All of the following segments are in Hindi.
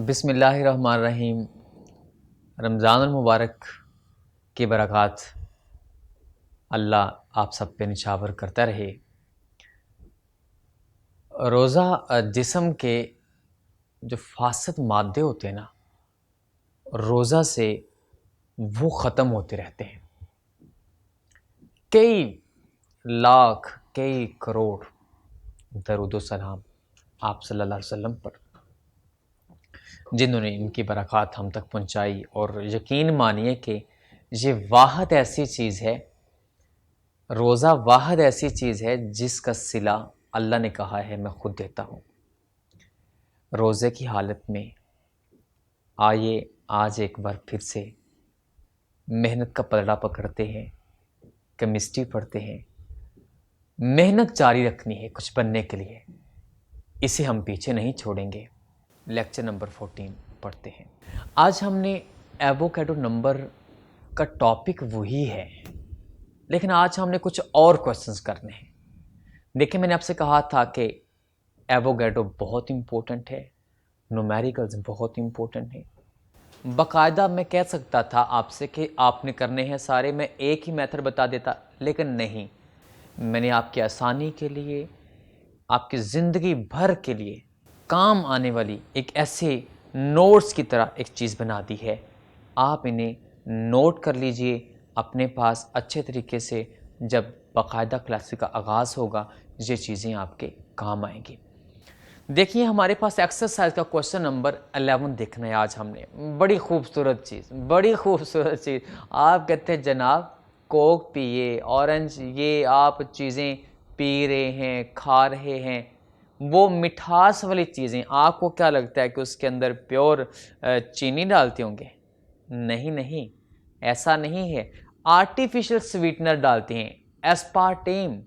बिस्मिल्लाहिर्रहमानिर्रहीम। रमज़ानुल मुबारक की बरक़ात अल्लाह आप सब पे निछावर करता रहे। रोज़ा जिस्म के जो फासद मादे होते हैं ना, रोज़ा से वो ख़त्म होते रहते हैं। कई लाख, कई करोड़ दरूद सलाम आप सल्लल्लाहु अलैहि वसल्लम पर, जिन्होंने इनकी बरक़ात हम तक पहुँचाई। और यकीन मानिए कि ये वाहद ऐसी चीज़ है, रोज़ा वाहद ऐसी चीज़ है जिसका सिला अल्लाह ने कहा है मैं ख़ुद देता हूँ। रोज़े की हालत में आइए आज एक बार फिर से मेहनत का पलड़ा पकड़ते हैं, केमिस्ट्री पढ़ते हैं। मेहनत जारी रखनी है कुछ बनने के लिए, इसे हम पीछे नहीं छोड़ेंगे। लेक्चर नंबर 14 पढ़ते हैं। आज हमने एवोकैडो नंबर का टॉपिक वही है, लेकिन आज हमने कुछ और क्वेश्चंस करने हैं। देखिए, मैंने आपसे कहा था कि एवोकैडो बहुत इम्पोर्टेंट है, न्यूमेरिकल्स बहुत इम्पोर्टेंट है। बाकायदा मैं कह सकता था आपसे कि आपने करने हैं सारे, मैं एक ही मेथड बता देता, लेकिन नहीं, मैंने आपकी आसानी के लिए, आपकी ज़िंदगी भर के लिए काम आने वाली एक ऐसे नोट्स की तरह एक चीज़ बना दी है। आप इन्हें नोट कर लीजिए अपने पास अच्छे तरीके से। जब बाकायदा क्लासेस का आगाज़ होगा, ये चीज़ें आपके काम आएंगी। देखिए, हमारे पास एक्सरसाइज का क्वेश्चन नंबर 11 देखना है आज हमने। बड़ी खूबसूरत चीज़, बड़ी खूबसूरत चीज़। आप कहते हैं जनाब कोक पिए, ऑरेंज, ये आप चीज़ें पी रहे हैं, खा रहे हैं, वो मिठास वाली चीज़ें, आपको क्या लगता है कि उसके अंदर प्योर चीनी डालते होंगे? नहीं नहीं, ऐसा नहीं है। आर्टिफिशियल स्वीटनर डालते हैं, aspartame.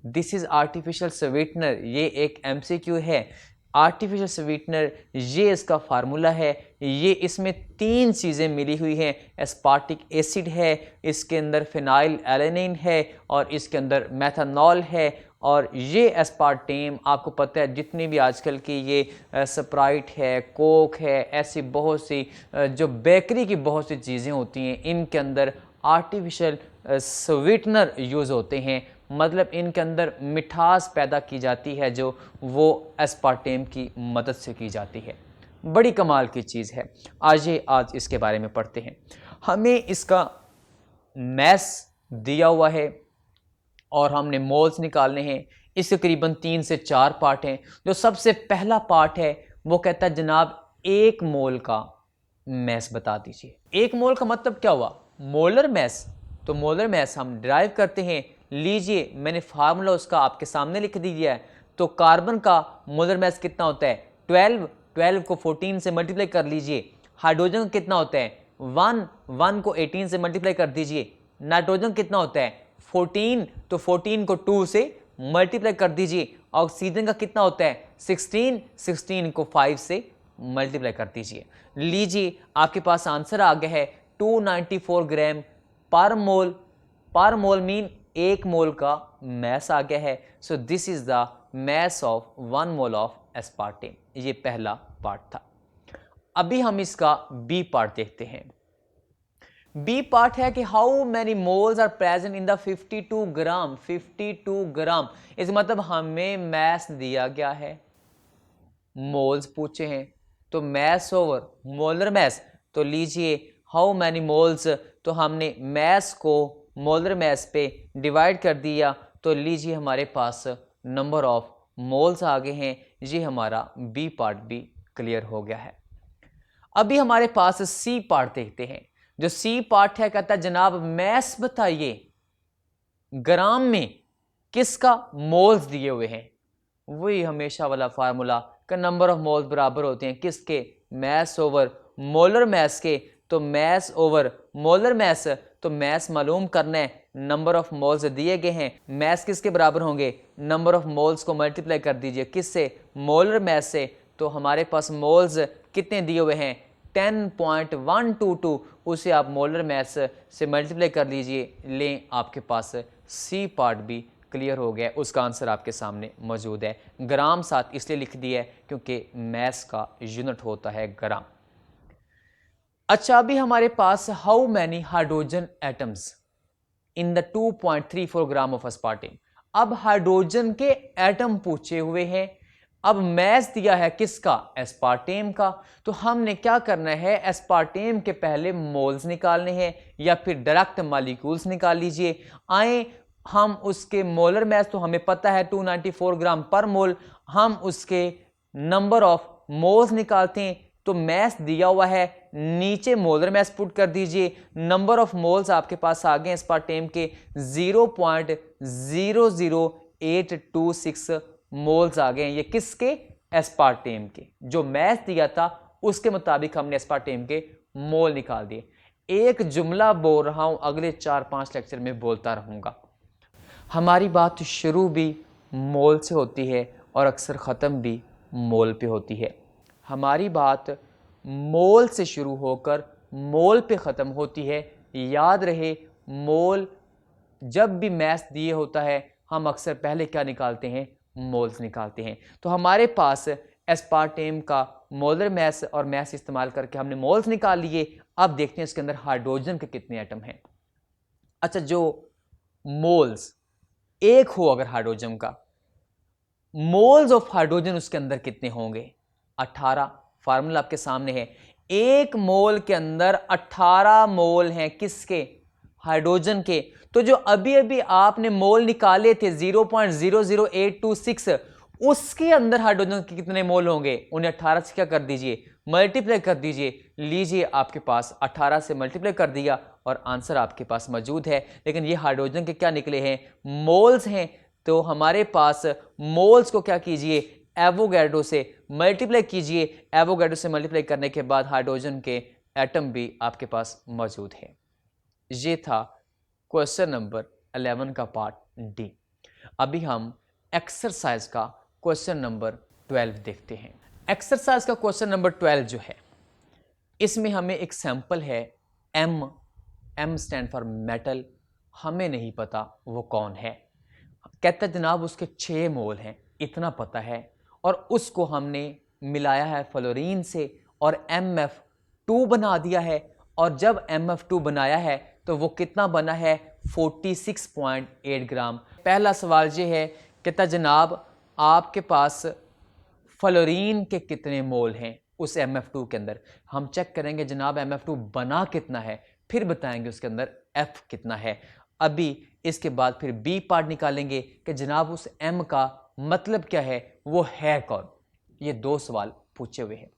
This is artificial sweetener. ये एक एमसीक्यू है। आर्टिफिशियल स्वीटनर, ये इसका फार्मूला है। ये इसमें 3 चीज़ें मिली हुई हैं। एस्पार्टिक एसिड है, इसके अंदर फिनाइल एलेनिन है, और इसके अंदर मेथनॉल है। और ये एस्पार्टेम, आपको पता है जितनी भी आजकल की ये स्प्राइट है, कोक है, ऐसी बहुत सी जो बेकरी की बहुत सी चीज़ें होती हैं, इनके अंदर आर्टिफिशियल स्वीटनर यूज़ होते हैं। मतलब इनके अंदर मिठास पैदा की जाती है, जो वो एस्पार्टेम की मदद से की जाती है। बड़ी कमाल की चीज़ है। आज इसके बारे में पढ़ते हैं। हमें इसका मैस दिया हुआ है और हमने मोल्स निकालने हैं। इसके करीबन 3 से 4 पार्ट हैं। जो सबसे पहला पार्ट है वो कहता है जनाब 1 मोल का मैस बता दीजिए। 1 मोल का मतलब क्या हुआ? Molar mass. तो मोलर मैस हम डिराइव करते हैं। लीजिए, मैंने फार्मूला उसका आपके सामने लिख दिया है। तो कार्बन का मोलर मैस कितना होता है? 12। 12 को 14 से मल्टीप्लाई कर लीजिए। हाइड्रोजन का कितना होता है? 1। 1 को 18 से मल्टीप्लाई कर दीजिए। नाइट्रोजन कितना होता है? 14। तो 14 को 2 से मल्टीप्लाई कर दीजिए। ऑक्सीजन का कितना होता है? 16। 16 को 5 से मल्टीप्लाई कर दीजिए। लीजिए, आपके पास आंसर आ गया है 294 ग्राम पर मोल। पर मोल मीन 1 मोल का मैस आ गया है। So this is the mass of 1 mole of aspartame. ये पहला पार्ट था। अभी हम इसका बी पार्ट देखते हैं। बी पार्ट है कि how many moles are present in the 52 gram. 52 gram is मतलब हमें मैस दिया गया है, मोल्स पूछे हैं, तो मैस ओवर मोलर मैस। तो लीजिए हाउ मैनी मोल्स, तो हमने मैस को मोलर मैस पे डिवाइड कर दिया। तो लीजिए हमारे पास नंबर ऑफ मोल्स आ गए हैं। ये हमारा बी पार्ट भी क्लियर हो गया है। अभी हमारे पास सी पार्ट देखते हैं। जो सी पार्ट है कहता है जनाब मैस बताइए ग्राम में किसका मोल्स दिए हुए हैं। वही हमेशा वाला फार्मूला का नंबर ऑफ मोल्स बराबर होते हैं किसके? मैस ओवर मोलर मैस के। तो मैस ओवर मोलर मैस, तो मैस मालूम करना है, नंबर ऑफ मोल्स दिए गए हैं। मैस किसके बराबर होंगे? नंबर ऑफ मोल्स को मल्टीप्लाई कर दीजिए किससे? मोलर मैस से। तो हमारे पास मोल्स कितने दिए हुए हैं? 10.122। उसे आप मोलर मैस से मल्टीप्लाई कर लीजिए। लें, आपके पास सी पार्ट भी क्लियर हो गया, उसका आंसर आपके सामने मौजूद है। ग्राम साथ इसलिए लिख दिया है क्योंकि मैस का यूनिट होता है ग्राम। अच्छा, अभी हमारे पास how many hydrogen atoms in the 2.34 gram of aspartame. अब हाइड्रोजन के एटम पूछे हुए हैं, अब मैस दिया है किसका, एस्पार्टेम का। तो हमने क्या करना है, एस्पार्टेम के पहले मोल्स निकालने हैं या फिर डायरेक्ट मॉलिक्यूल्स निकाल लीजिए। आए हम उसके मोलर मैस तो हमें पता है 294 ग्राम पर मोल, हम उसके नंबर ऑफ मोल्स निकालते हैं। तो मैस दिया हुआ है, नीचे मोलर मैस पुट कर दीजिए। नंबर ऑफ मोल्स आपके पास आ गए एस्पार्टेम के 0.00826 मोल्स आ गए। ये किसके, एस्पार्टेम के। जो मैस दिया था उसके मुताबिक हमने एस्पार्टेम के मोल निकाल दिए। एक जुमला बोल रहा हूं, अगले 4-5 लेक्चर में बोलता रहूंगा। हमारी बात शुरू भी मोल से होती है और अक्सर ख़त्म भी मोल पे होती है। हमारी बात मोल से शुरू होकर मोल पे ख़त्म होती है। याद रहे, मोल जब भी मैस दिए होता है हम अक्सर पहले क्या निकालते हैं, मोल्स निकालते हैं। तो हमारे पास एस्पार्टेम का मोलर मैस और मैस इस्तेमाल करके हमने मोल्स निकाल लिए। अब देखते हैं इसके अंदर हाइड्रोजन के कितने एटम हैं। अच्छा, जो मोल्स एक हो अगर हाइड्रोजन का, मोल्स ऑफ हाइड्रोजन उसके अंदर कितने होंगे, 18। फार्मूला आपके सामने है, एक मोल के अंदर 18 मोल हैं किसके, हाइड्रोजन के। तो जो अभी अभी आपने मोल निकाले थे 0.00826, उसके अंदर हाइड्रोजन के कितने मोल होंगे, उन्हें 18 से क्या कर दीजिए, मल्टीप्लाई कर दीजिए। लीजिए, आपके पास 18 से मल्टीप्लाई कर दिया और आंसर आपके पास मौजूद है। लेकिन ये हाइड्रोजन के क्या निकले हैं, मोल्स हैं। तो हमारे पास मोल्स को क्या कीजिए, एवोगैड्रो से मल्टीप्लाई कीजिए। एवोगैड्रो से मल्टीप्लाई करने के बाद हाइड्रोजन के एटम भी आपके पास मौजूद है। ये था क्वेश्चन नंबर 11 का पार्ट डी। अभी हम एक्सरसाइज का क्वेश्चन नंबर 12 देखते हैं। एक्सरसाइज का क्वेश्चन नंबर 12 जो है, इसमें हमें एक सैंपल है एम स्टैंड फॉर मेटल, हमें नहीं पता वो कौन है। कहता है जनाब उसके 6 मोल हैं, इतना पता है, और उसको हमने मिलाया है फ्लोरीन से और MF2 बना दिया है। और जब MF2 बनाया है तो वो कितना बना है, 46.8 ग्राम। पहला सवाल ये है, कहता जनाब आपके पास फ्लोरीन के कितने मोल हैं उस MF2 के अंदर। हम चेक करेंगे जनाब MF2 बना कितना है, फिर बताएंगे उसके अंदर F कितना है। अभी इसके बाद फिर B पार्ट निकालेंगे कि जनाब उस M का मतलब क्या है, वो है कौन। ये 2 सवाल पूछे हुए हैं।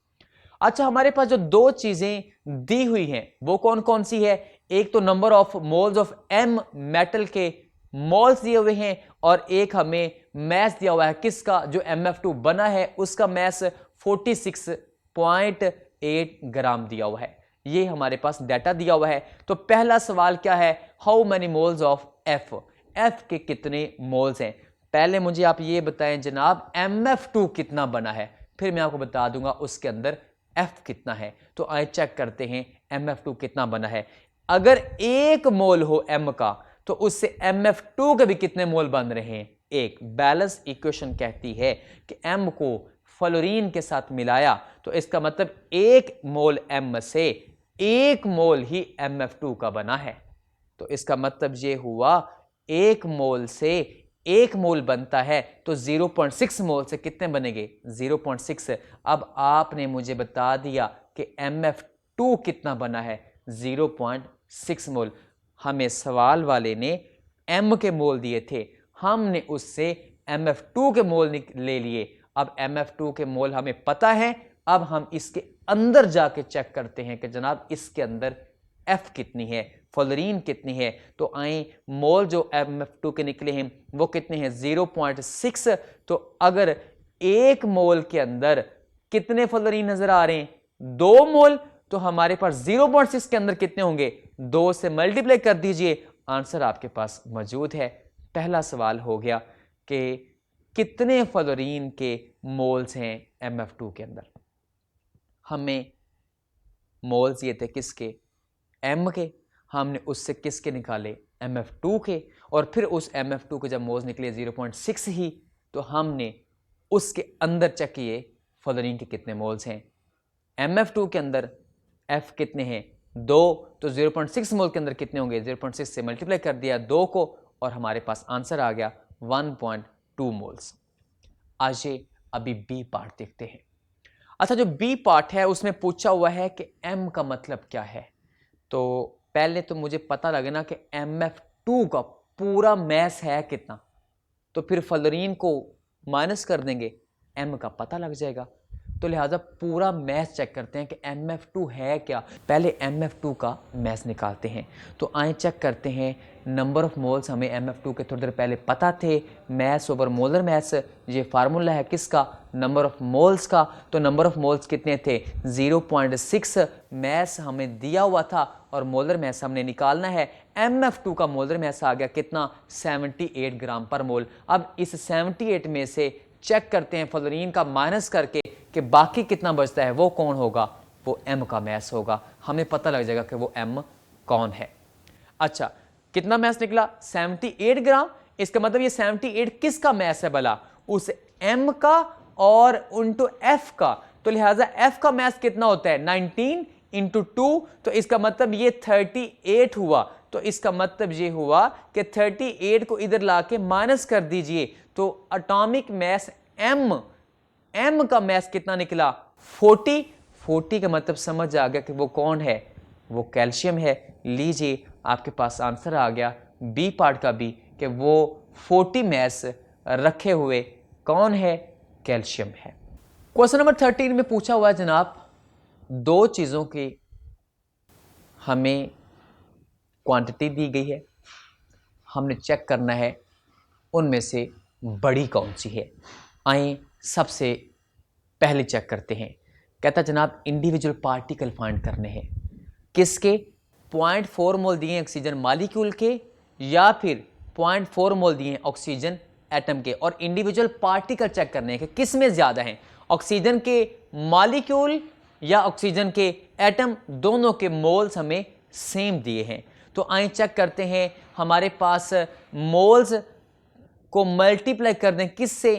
अच्छा, हमारे पास जो 2 चीजें दी हुई हैं वो कौन कौन सी है, एक तो number of moles of M metal के मोल्स दिए हुए हैं, और एक हमें मैस दिया हुआ है किसका, जो MF2 बना है उसका मैस 46.8 ग्राम दिया हुआ है। ये हमारे पास डाटा दिया हुआ है। तो पहला सवाल क्या है, how many moles of F, F के कितने मोल्स हैं। पहले मुझे आप ये बताएं जनाब MF2 कितना बना है, फिर मैं आपको बता दूंगा उसके अंदर F कितना है। तो आइए चेक करते हैं MF2 कितना बना है। अगर 1 मोल हो M का तो उससे MF2 के भी कितने मोल बन रहे हैं, 1। बैलेंस इक्वेशन कहती है कि M को फ्लोरीन के साथ मिलाया तो इसका मतलब 1 मोल M से 1 मोल ही MF2 का बना है। तो इसका मतलब ये हुआ 1 मोल से 1 मोल बनता है, तो 0.6 मोल से कितने बनेंगे, 0.6। अब आपने मुझे बता दिया कि MF2 कितना बना है, 0.6 मोल। हमें सवाल वाले ने M के मोल दिए थे, हमने उससे MF2 के मोल ले लिए। अब MF2 के मोल हमें पता है, अब हम इसके अंदर जाके चेक करते हैं कि जनाब इसके अंदर F कितनी है, फ्लोरीन कितनी है। तो आए मोल जो MF2 के निकले हैं वो कितने हैं, 0.6। तो अगर 1 मोल के अंदर कितने फ्लोरीन नजर आ रहे हैं, 2 मोल, तो हमारे पास 0.6 के अंदर कितने होंगे, 2 से मल्टीप्लाई कर दीजिए, आंसर आपके पास मौजूद है। पहला सवाल हो गया कि कितने फ्लोरीन के मोल्स हैं MF2 के अंदर। हमें मोल्स ये थे किसके, M के, हमने उससे किसके निकाले, MF2 के, और फिर उस MF2 के जब मोल्स निकले 0.6 ही, तो हमने उसके अंदर चेक किए फ्लोरीन के कितने मोल्स हैं। MF2 के अंदर F कितने हैं, 2, तो 0.6 मोल के अंदर कितने होंगे, 0.6 से मल्टीप्लाई कर दिया 2 को, और हमारे पास आंसर आ गया 1.2 मोल्स। आइए अभी बी पार्ट देखते हैं। अच्छा, जो बी पार्ट है उसमें पूछा हुआ है कि M का मतलब क्या है। तो पहले तो मुझे पता लगना कि MF2 का पूरा मैस है कितना, तो फिर फ्लोरीन को माइनस कर देंगे, M का पता लग जाएगा। तो लिहाजा पूरा मैथ चेक करते हैं कि MF2 है क्या। पहले MF2 का मैथ निकालते हैं। तो आए चेक करते हैं नंबर ऑफ मोल्स, हमें MF2 के थोड़ी देर पहले पता थे, मैथ्स ओवर मोलर मैथ्स, ये फार्मूला है किसका, नंबर ऑफ मोल्स का। तो नंबर ऑफ मोल्स कितने थे, 0.6 मैथ्स हमें दिया हुआ था और मोलर मैथ्स हमने निकालना है। MF2 का मोलर मैथ्स आ गया कितना, 78 ग्राम पर मोल। अब इस 78 में से चेक करते हैं फ्लोरीन का माइनस करके कि बाकी कितना बचता है, वो कौन होगा, वो M का मैस होगा। हमें पता लग जाएगा कि वो M कौन है। अच्छा, कितना मैस निकला, 78 ग्राम। इसका मतलब ये 78 किसका मैस है भला, उस M का और इंटू F का। तो लिहाजा F का मैस कितना होता है, 19 इंटू 2, तो इसका मतलब ये 38 हुआ। तो इसका मतलब ये हुआ कि 38 को इधर लाके माइनस कर दीजिए, तो एटॉमिक मैस M का मैस कितना निकला, 40 का मतलब समझ आ गया कि वो कौन है, वो कैल्शियम है। लीजिए आपके पास आंसर आ गया बी पार्ट का भी, कि वो 40 मैस रखे हुए कौन है, कैल्शियम है। क्वेश्चन नंबर 13 में पूछा हुआ है जनाब, दो चीज़ों की हमें क्वांटिटी दी गई है, हमने चेक करना है उनमें से बड़ी कौन सी है। आइए सबसे पहले चेक करते हैं। कहता जनाब इंडिविजुअल पार्टिकल फाइंड करने हैं, किसके, 0.4 मोल दिए हैं ऑक्सीजन मॉलिक्यूल के, या फिर 0.4 मोल दिए हैं ऑक्सीजन एटम के, और इंडिविजुअल पार्टिकल चेक करने हैं कि किस में ज़्यादा हैं, ऑक्सीजन के मॉलिक्यूल या ऑक्सीजन के एटम। दोनों के मोल्स हमें सेम दिए हैं। तो आइए चेक करते हैं, हमारे पास मोल्स को मल्टीप्लाई कर दें किससे,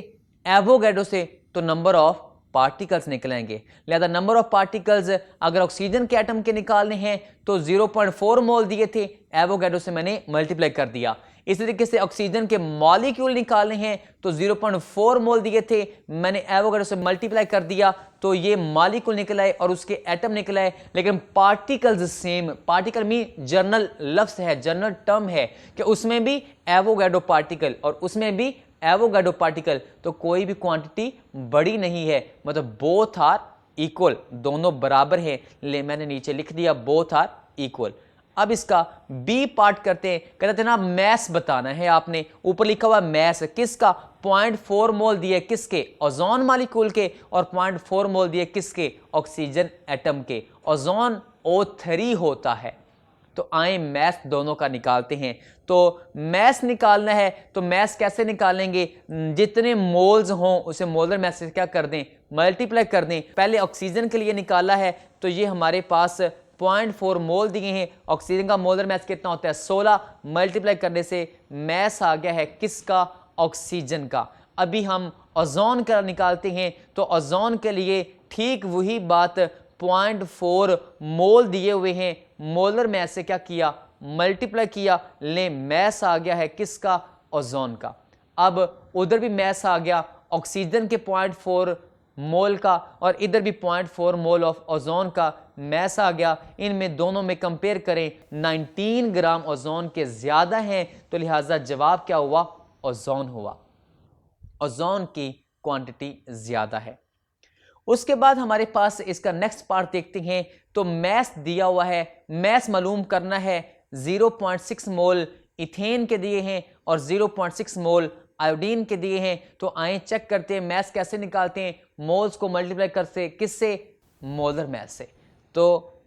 एवोगैड्रो से, तो नंबर ऑफ पार्टिकल्स निकलेंगे। लिहाजा नंबर ऑफ पार्टिकल्स अगर ऑक्सीजन के एटम के निकालने हैं तो 0.4 मोल दिए थे, एवोगैड्रो से मैंने मल्टीप्लाई कर दिया। इस तरीके से ऑक्सीजन के मॉलिक्यूल निकालने हैं तो 0.4 मोल दिए थे, मैंने एवोगैड्रो से मल्टीप्लाई कर दिया, तो ये मॉलिक्यूल निकल आए और उसके एटम निकल आए। लेकिन पार्टिकल्स सेम, पार्टिकल में जनरल लफ्ज है, जनरल टर्म है कि उसमें भी एवोगैड्रो पार्टिकल और उसमें भी एवोगैड्रो पार्टिकल, तो कोई भी क्वांटिटी बड़ी नहीं है, मतलब बोथ आर इक्वल, दोनों बराबर हैं। ले मैंने नीचे लिख दिया बोथ आर इक्वल। अब इसका बी पार्ट करते हैं। कहते थे ना मैस बताना है आपने, ऊपर लिखा हुआ मैस किसका, 0.4 मोल दिए किसके, ओजोन मॉलिक्यूल के, और 0.4 मोल दिए किसके, ऑक्सीजन एटम के। ओजोन O3 होता है। तो आए मैस दोनों का निकालते हैं। तो मैस निकालना है तो मैस कैसे निकालेंगे, जितने मोल्स हों उसे मोलर मैस से क्या कर दें, मल्टीप्लाई कर दें। पहले ऑक्सीजन के लिए निकाला है तो ये हमारे पास 0.4 मोल दिए हैं, ऑक्सीजन का मोलर मैस कितना होता है 16, मल्टीप्लाई करने से मैस आ गया है किसका, ऑक्सीजन का। अभी हम ओजोन का निकालते हैं तो ओजोन के लिए ठीक वही बात, 0.4 मोल दिए हुए हैं, मोलर मैस से क्या किया, मल्टीप्लाई किया, ले मैस आ गया है किसका, ओजोन का। अब उधर भी मैस आ गया ऑक्सीजन के 0.4 मोल का, और इधर भी 0.4 मोल ऑफ ओजोन का मैस आ गया। इनमें दोनों में कंपेयर करें, 19 ग्राम ओजोन के ज्यादा हैं, तो लिहाजा जवाब क्या हुआ, ओजोन हुआ, ओजोन की क्वांटिटी ज्यादा है। उसके बाद हमारे पास इसका नेक्स्ट पार्ट देखते हैं। तो मैस दिया हुआ है, मैस मालूम करना है, 0.6 मोल इथेन के दिए हैं और 0.6 मोल आयोडीन के दिए हैं। तो आए चेक करते हैं मैस कैसे निकालते हैं, मोल्स को मल्टीप्लाई करते किससे, मोलर मैस से। तो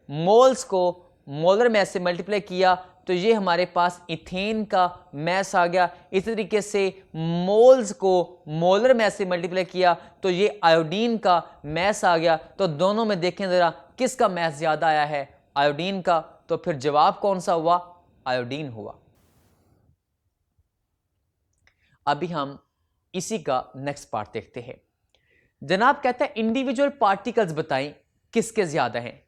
मोल्स को मोलर मैस से मल्टीप्लाई किया तो ये हमारे पास इथेन का मैस आ गया। इस तरीके से मोल्स को मोलर मैस से मल्टीप्लाई किया तो ये आयोडीन का मैस आ गया। तो दोनों में देखें ज़रा किसका मैस ज़्यादा आया है, आयोडीन का। तो फिर जवाब कौन सा हुआ, आयोडीन हुआ। अभी हम इसी का नेक्स्ट पार्ट देखते हैं। जनाब कहता है इंडिविजुअल पार्टिकल्स बताएं किसके ज्यादा हैं।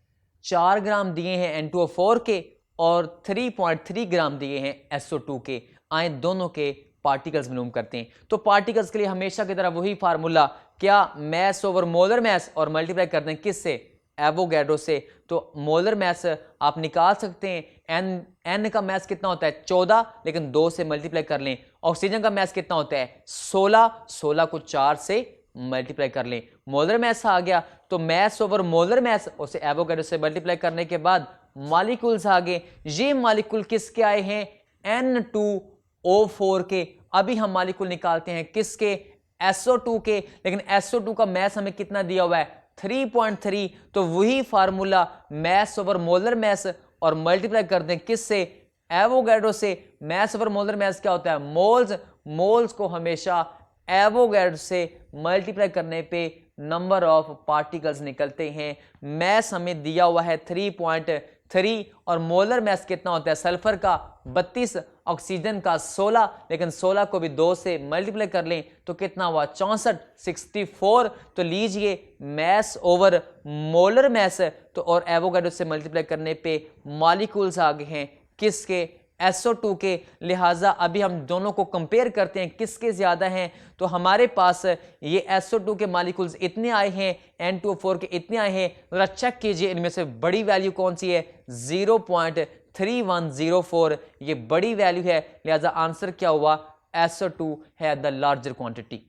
4 ग्राम दिए हैं N2O4 के और 3.3 ग्राम दिए हैं SO2 के। आए दोनों के पार्टिकल्स मालूम करते हैं। तो पार्टिकल्स के लिए हमेशा की तरह वही फार्मूला, क्या, मैस ओवर मोलर मैस और मल्टीप्लाई कर दें किससे, एवोगैड्रो से। तो मोलर मैस आप निकाल सकते हैं। एन का मैस कितना होता है 14, लेकिन 2 से मल्टीप्लाई कर लें। ऑक्सीजन का मैस कितना होता है 16 को 4 से मल्टीप्लाई कर लें। मोलर मैस आ गया, तो मैस ओवर मोलर मैस उसे एवोगैड्रो से मल्टीप्लाई करने के बाद मॉलिक्यूल्स आ गए। ये मॉलिक्यूल किसके आए हैं N2O4 के। अभी हम मॉलिक्यूल निकालते हैं किसके, SO2 के। लेकिन SO2 का मैस हमें कितना दिया हुआ है 3.3, तो वही formula mass over molar mass और मल्टीप्लाई कर दें किससे, एवोगैड्रो से। मैस ओवर मोलर मैस क्या होता है मोल्स, मोल्स को हमेशा एवोगैड्रो से मल्टीप्लाई करने पे नंबर ऑफ पार्टिकल्स निकलते हैं। मैस हमें दिया हुआ है 3.3 और मोलर मैस कितना होता है सल्फर का 32, ऑक्सीजन का 16, लेकिन 16 को भी 2 से मल्टीप्लाई कर लें तो कितना हुआ 64, 64। तो लीजिए मैस ओवर मोलर मैस तो और एवोगैड्रो से मल्टीप्लाई करने पे मॉलिक्यूल्स आ गए हैं किसके, SO2 के। लिहाजा अभी हम दोनों को कंपेयर करते हैं किसके ज्यादा हैं। तो हमारे पास ये SO2 के मॉलिक्यूल्स इतने आए हैं, N2O4 के इतने आए हैं। जरा चेक कीजिए इनमें से बड़ी वैल्यू कौन सी है 0.3104, ये बड़ी वैल्यू है। लिहाजा आंसर क्या हुआ SO2 है द लार्जर क्वांटिटी।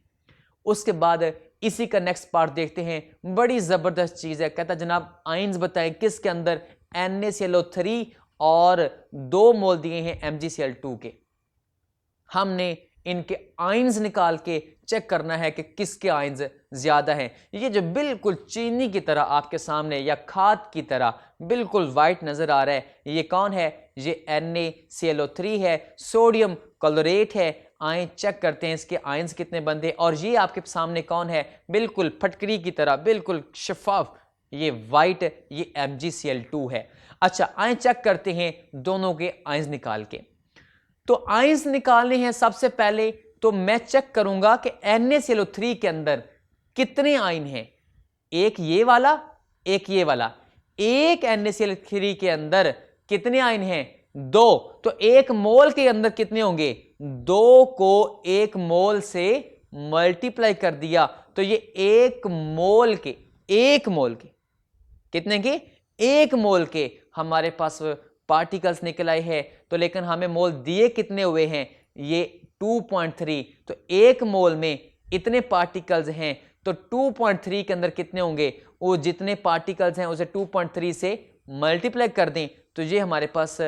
उसके बाद इसी का नेक्स्ट पार्ट देखते हैं, बड़ी जबरदस्त चीज है। कहता जनाब आइंस बताएं किसके अंदर, NaClO3 और 2 मोल दिए हैं MgCl2 के। हमने इनके आइंस निकाल के चेक करना है कि किसके आइंस ज्यादा हैं। ये जो बिल्कुल चीनी की तरह आपके सामने या खाद की तरह बिल्कुल वाइट नजर आ रहा है, ये कौन है, ये NaClO3 है, सोडियम क्लोरेट है। आए चेक करते हैं इसके आइंस कितने बनते हैं। और ये आपके सामने कौन है, बिल्कुल फटकरी की तरह बिल्कुल शफाफ, ये वाइट, ये MgCl2 है। अच्छा आए चेक करते हैं दोनों के आइंस निकाल के। तो आइंस निकालने हैं सबसे पहले, तो मैं चेक करूंगा कि NaClO3 के अंदर कितने आयन हैं, एक ये वाला एक ये वाला। एक NaClO3 के अंदर कितने आयन हैं 2, तो 1 मोल के अंदर कितने होंगे 2 को 1 मोल से मल्टीप्लाई कर दिया तो ये 1 मोल के कितने के 1 मोल के हमारे पास पार्टिकल्स निकल आए हैं। तो लेकिन हमें मोल दिए कितने हुए हैं, ये 2.3, तो 1 मोल में इतने पार्टिकल्स हैं तो 2.3 के अंदर कितने होंगे, वो जितने पार्टिकल्स हैं उसे 2.3 से मल्टीप्लाई कर दें तो ये हमारे पास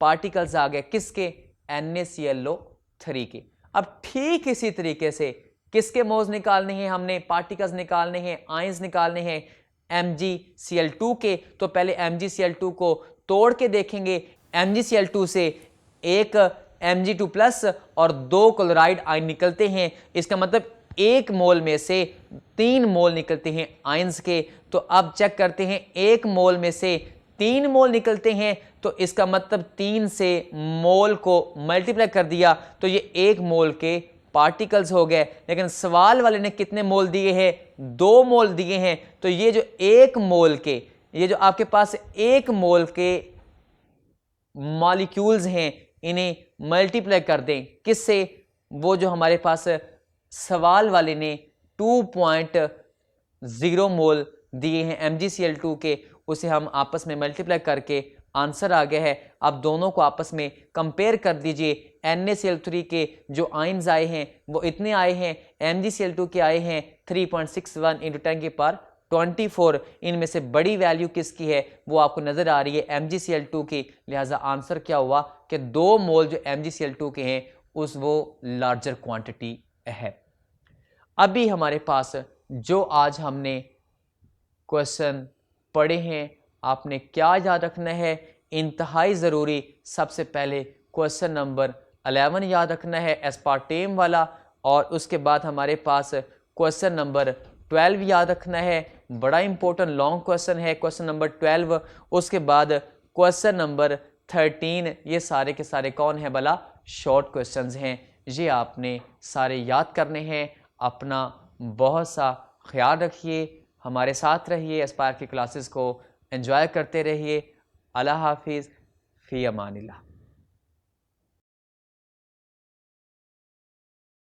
पार्टिकल्स आ गए किसके, NaClO3 के। अब ठीक इसी तरीके से किसके मोल्स निकालने हैं, हमने पार्टिकल्स निकालने हैं, आयंस निकालने हैं MgCl2 के। तो पहले MgCl2 को तोड़ के देखेंगे। MgCl2 से एक Mg2+ और 2 क्लोराइड आयन निकलते हैं। इसका मतलब 1 मोल में से 3 मोल निकलते हैं आयंस के। तो अब चेक करते हैं 1 मोल में से 3 मोल निकलते हैं, तो इसका मतलब 3 से मोल को मल्टीप्लाई कर दिया तो ये 1 मोल के पार्टिकल्स हो गए। लेकिन सवाल वाले ने कितने मोल दिए हैं 2 मोल दिए हैं। तो ये जो 1 मोल के, ये जो आपके पास 1 मोल के मॉलिक्यूल्स हैं इन्हें मल्टीप्लाई कर दें किससे, वो जो हमारे पास सवाल वाले ने 2.0 मोल दिए हैं MgCl2 के, उसे हम आपस में मल्टीप्लाई करके आंसर आ गया है। अब दोनों को आपस में कंपेयर कर दीजिए। NaCl3 के जो आयंस आए हैं वो इतने आए हैं, MgCl2 के आए हैं 3.61 × 10⁻24। इनमें से बड़ी वैल्यू किसकी है वो आपको नजर आ रही है MgCl2 की। लिहाजा आंसर क्या हुआ कि 2 मोल जो MgCl2 के हैं उस वो लार्जर क्वांटिटी है। अभी हमारे पास जो आज हमने क्वेश्चन पढ़े हैं, आपने क्या याद रखना है, इंतहाई ज़रूरी। सबसे पहले क्वेश्चन नंबर 11 याद रखना है एस्पार्टेम वाला, और उसके बाद हमारे पास क्वेश्चन नंबर 12 याद रखना है, बड़ा इंपॉर्टेंट लॉन्ग क्वेश्चन है क्वेश्चन नंबर 12। उसके बाद क्वेश्चन नंबर 13, ये सारे के सारे कौन है भला, शॉर्ट क्वेश्चंस हैं। ये आपने सारे याद करने हैं। अपना बहुत सा ख्याल रखिए, हमारे साथ रहिए, एस्पायर की क्लासेस को एंजॉय करते रहिए। अल्लाह हाफिज़, फ़ी अमानिल्लाह।